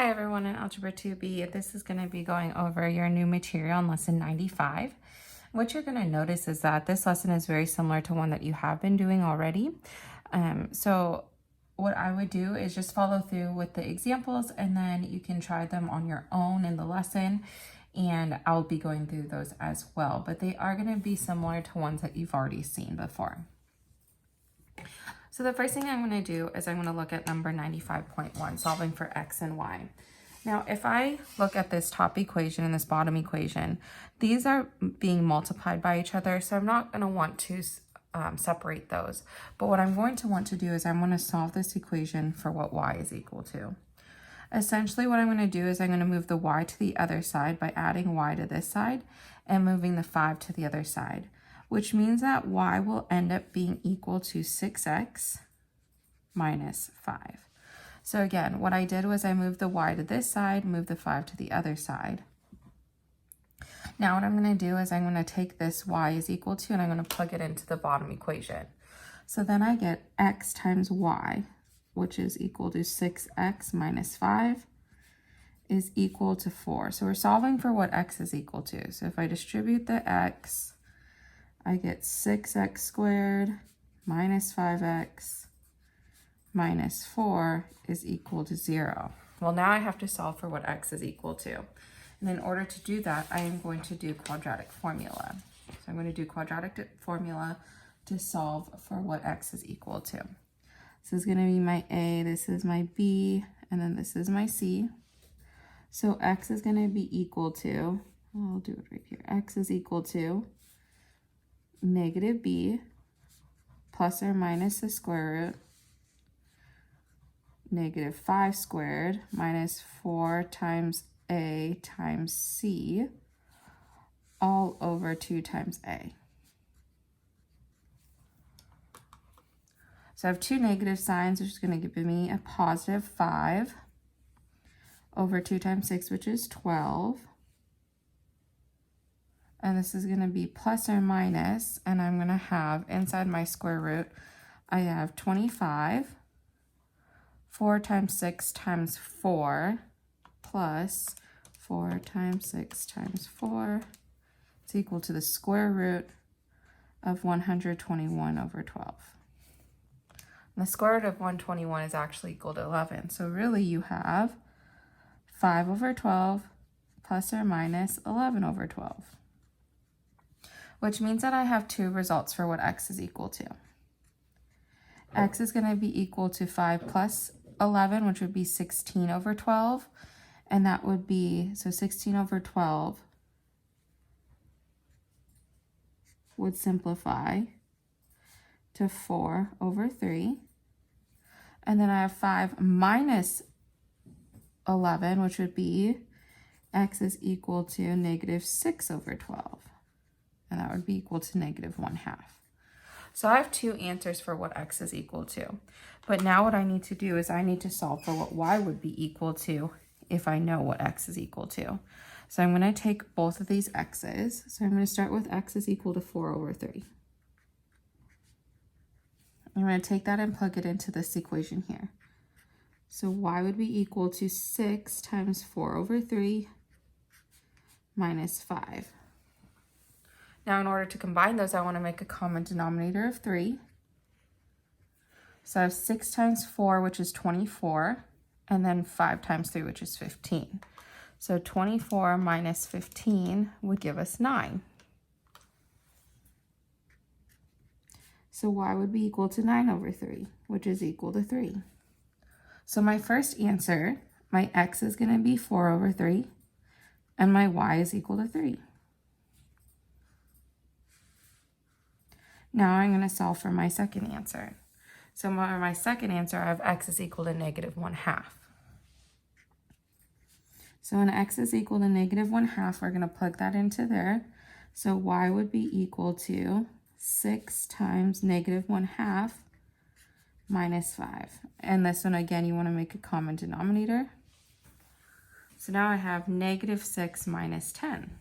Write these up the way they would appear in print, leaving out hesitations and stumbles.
Hi everyone in Algebra 2B. This is going to be going over your new material in lesson 95. What you're going to notice is that this lesson is very similar to one that you have been doing already. So what I would do is just follow through with the examples and then you can try them on your own in the lesson, and I'll be going through those as well. But they are going to be similar to ones that you've already seen before. So the first thing I'm going to do is I'm going to look at number 95.1, solving for x and y. Now, if I look at this top equation and this bottom equation, these are being multiplied by each other, so I'm not going to want to separate those. But what I'm going to want to do is I'm going to solve this equation for what y is equal to. Essentially, what I'm going to do is I'm going to move the y to the other side by adding y to this side and moving the 5 to the other side, which means that y will end up being equal to 6x minus 5. So again, what I did was I moved the y to this side, moved the 5 to the other side. Now what I'm going to do is I'm going to take this y is equal to, and I'm going to plug it into the bottom equation. So then I get x times y, which is equal to 6x minus 5, is equal to 4. So we're solving for what x is equal to. So if I distribute the x, I get 6x squared minus 5x minus 4 is equal to 0. Well, now I have to solve for what x is equal to. And in order to do that, I am going to do quadratic formula. So I'm going to do quadratic formula to solve for what x is equal to. This is going to be my a, this is my b, and then this is my c. So x is going to be equal to, I'll do it right here, x is equal to negative b plus or minus the square root negative 5 squared minus 4 times a times c all over 2 times a. So I have two negative signs, which is going to give me a positive 5 over 2 times 6, which is 12. And this is going to be plus or minus, and I'm going to have inside my square root, I have 25, 4 times 6 times 4, plus 4 times 6 times 4. It's equal to the square root of 121 over 12. And the square root of 121 is actually equal to 11. So really you have 5 over 12 plus or minus 11 over 12. Which means that I have two results for what x is equal to. X is going to be equal to 5 plus 11, which would be 16 over 12. And that would be, so 16 over 12 would simplify to 4 over 3. And then I have 5 minus 11, which would be x is equal to negative 6 over 12. And that would be equal to negative 1/2. So I have two answers for what x is equal to. But now what I need to do is I need to solve for what y would be equal to if I know what x is equal to. So I'm going to take both of these x's. So I'm going to start with x is equal to 4 over 3. I'm going to take that and plug it into this equation here. So y would be equal to 6 times 4 over 3 minus 5. Now, in order to combine those, I want to make a common denominator of 3. So I have 6 times 4, which is 24, and then 5 times 3, which is 15. So 24 minus 15 would give us 9. So y would be equal to 9 over 3, which is equal to 3. So my first answer, my x is going to be 4 over 3, and my y is equal to 3. Now I'm going to solve for my second answer. So for my second answer, I have x is equal to negative 1/2. So when x is equal to negative 1/2, we're going to plug that into there. So y would be equal to 6 times negative 1/2 minus 5. And this one, again, you want to make a common denominator. So now I have negative 6 minus 10.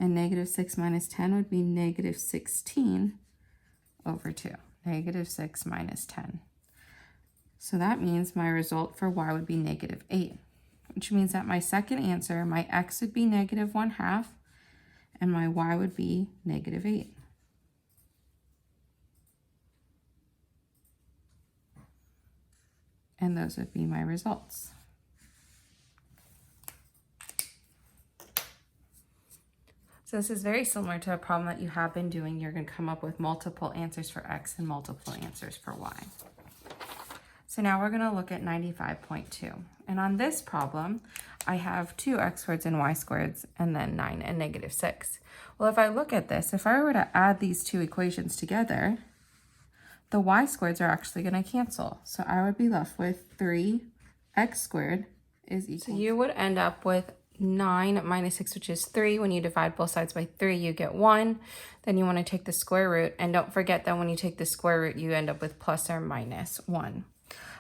And negative 6 minus 10 would be negative 16 over 2. Negative 6 minus 10. So that means my result for y would be negative 8, which means that my second answer, my x would be negative 1/2, and my y would be negative 8. And those would be my results. So this is very similar to a problem that you have been doing. You're going to come up with multiple answers for x and multiple answers for y. So now we're going to look at 95.2. And on this problem, I have 2x squareds and y squareds, and then 9 and negative 6. Well, if I look at this, if I were to add these two equations together, the y squareds are actually going to cancel. So I would be left with 3x squared is equal. So you would end up with 9 minus 6, which is 3. When you divide both sides by 3, you get 1. Then you want to take the square root. And don't forget that when you take the square root, you end up with plus or minus 1.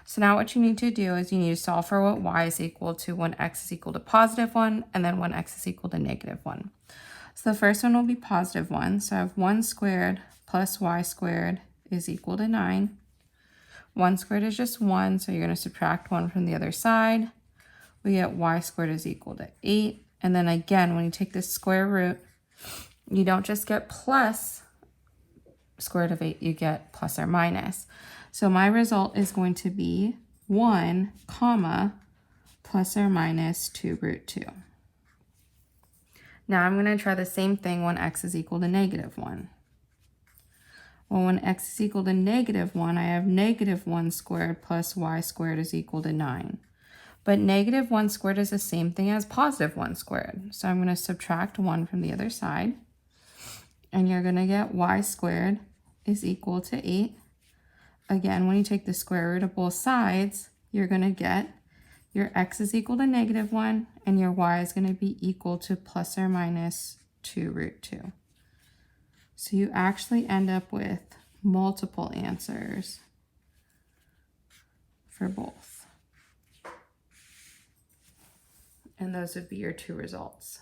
So now what you need to do is you need to solve for what y is equal to when x is equal to positive 1, and then when x is equal to negative 1. So the first one will be positive 1. So I have 1 squared plus y squared is equal to 9. 1 squared is just 1, so you're going to subtract 1 from the other side. We get y squared is equal to 8. And then again, when you take the square root, you don't just get plus square root of 8, you get plus or minus. So my result is going to be 1 comma plus or minus 2 root 2. Now I'm going to try the same thing when x is equal to negative 1. Well, when x is equal to negative 1, I have negative 1 squared plus y squared is equal to 9. But negative 1 squared is the same thing as positive 1 squared. So I'm going to subtract 1 from the other side. And you're going to get y squared is equal to 8. Again, when you take the square root of both sides, you're going to get your x is equal to negative 1, and your y is going to be equal to plus or minus 2 root 2. So you actually end up with multiple answers for both. And those would be your 2 results.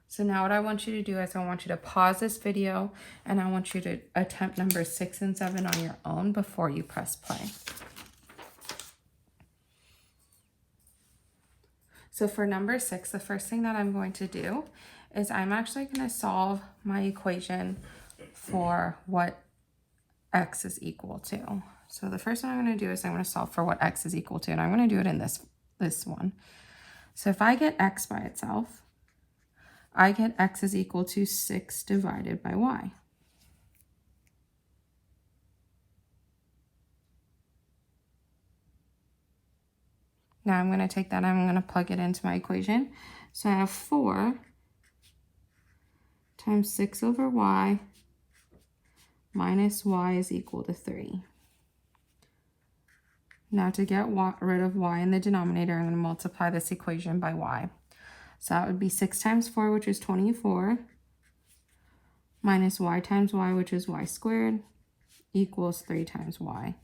So now what I want you to do is I want you to pause this video, and I want you to attempt numbers 6 and 7 on your own before you press play. So for number 6, the first thing that I'm going to do is I'm actually going to solve my equation for what x is equal to. So the first thing I'm going to do is I'm going to solve for what x is equal to, and I'm going to do it in this one. So if I get x by itself, I get x is equal to 6 divided by y. Now I'm going to take that and I'm going to plug it into my equation. So I have 4 times 6 over y minus y is equal to 3. Now to get rid of y in the denominator, I'm going to multiply this equation by y. So that would be 6 times 4, which is 24, minus y times y, which is y squared, equals 3 times y.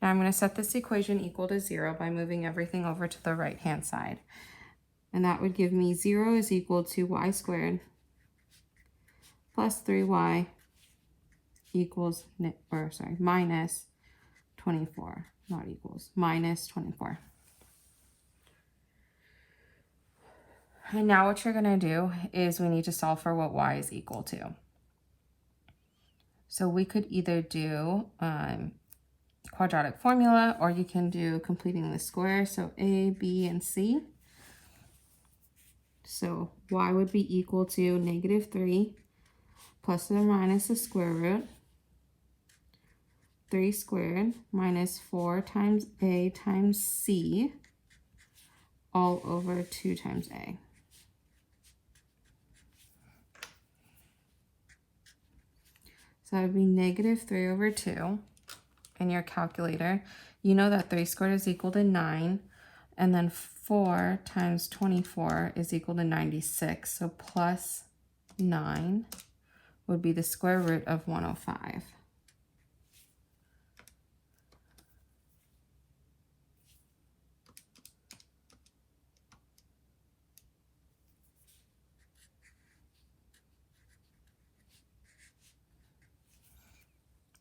Now I'm going to set this equation equal to 0 by moving everything over to the right-hand side. And that would give me 0 is equal to y squared plus 3y equals, minus 24, not equals, minus 24. And now what you're going to do is we need to solve for what y is equal to. So we could either do quadratic formula, or you can do completing the square. So a, b, and c. So y would be equal to negative 3 plus or minus the square root. 3 squared minus 4 times a times c all over 2 times a. So that would be negative 3 over 2 in your calculator. You know that 3 squared is equal to 9, and then 4 times 24 is equal to 96. So plus 9 would be the square root of 105.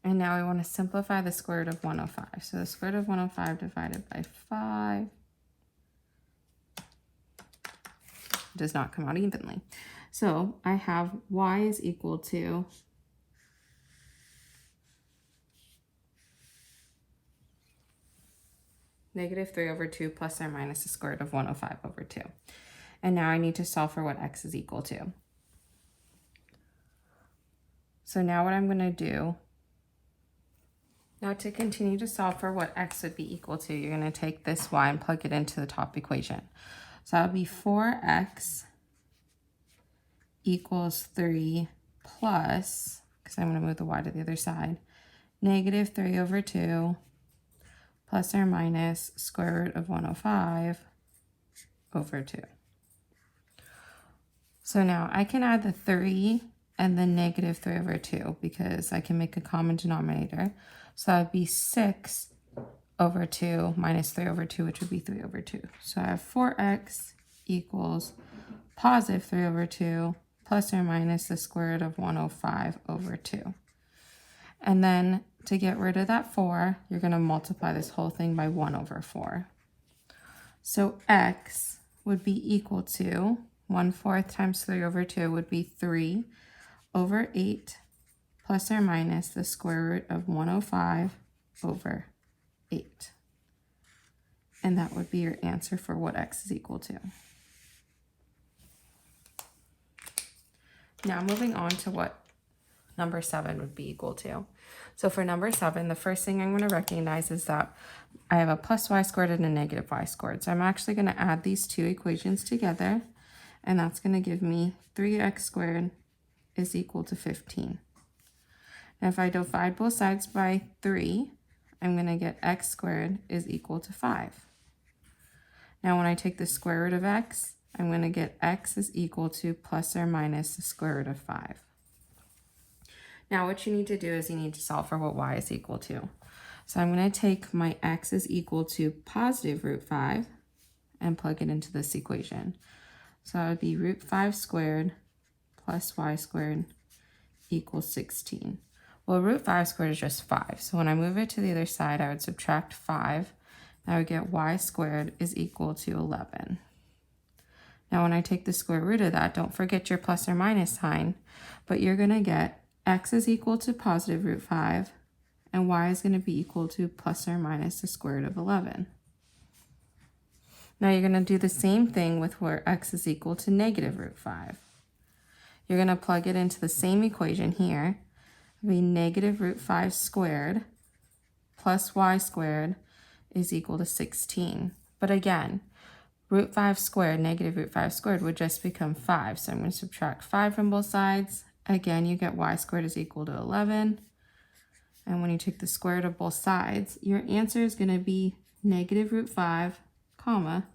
And now I want to simplify the square root of 105. So the square root of 105 divided by 5 does not come out evenly. So I have y is equal to -3/2 plus or minus the square root of 105/2. And now I need to solve for what x is equal to. So now what I'm going to do, now to continue to solve for what x would be equal to, you're going to take this y and plug it into the top equation. So that would be 4x equals 3 plus, because I'm going to move the y to the other side, -3/2 plus or minus square root of 105/2. So now I can add the 3 and the -3/2 because I can make a common denominator. So that would be 6/2 minus 3/2, which would be 3/2. So I have 4x equals positive 3/2 plus or minus the square root of 105/2. And then to get rid of that 4, you're going to multiply this whole thing by 1/4. So x would be equal to 1/4 times 3/2 would be 3/8 plus or minus the square root of 105/8. And that would be your answer for what x is equal to. Now moving on to what number 7 would be equal to. So for number 7, the first thing I'm going to recognize is that I have a plus y squared and a negative y squared. So I'm actually going to add these two equations together, and that's going to give me 3x squared is equal to 15. Now if I divide both sides by 3, I'm going to get x squared is equal to 5. Now when I take the square root of x, I'm going to get x is equal to plus or minus the square root of 5. Now what you need to do is you need to solve for what y is equal to. So I'm going to take my x is equal to positive root 5 and plug it into this equation. So that would be root 5 squared plus y squared equals 16. Well, root 5 squared is just 5. So when I move it to the other side, I would subtract 5. And I would get y squared is equal to 11. Now when I take the square root of that, don't forget your plus or minus sign, but you're going to get x is equal to positive root 5, and y is going to be equal to plus or minus the square root of 11. Now you're going to do the same thing with where x is equal to negative root 5. You're going to plug it into the same equation here. It'll be negative root 5 squared plus y squared is equal to 16. But again, root 5 squared, negative root 5 squared would just become 5. So I'm going to subtract 5 from both sides. Again, you get y squared is equal to 11. And when you take the square root of both sides, your answer is going to be negative root 5, comma,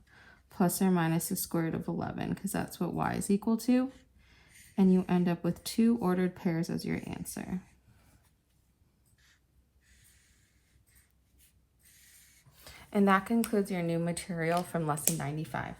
plus or minus the square root of 11, because that's what y is equal to. And you end up with 2 ordered pairs as your answer. And that concludes your new material from lesson 95.